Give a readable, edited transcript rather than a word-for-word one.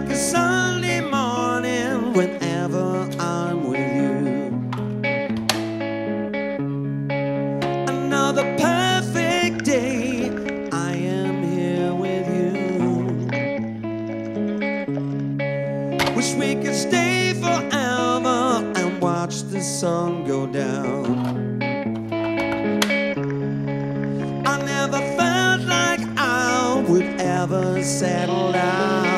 like a Sunday morning whenever I'm with you. Another perfect day, I am here with you. Wish we could stay forever and watch the sun go down. I never felt like I would ever settle down.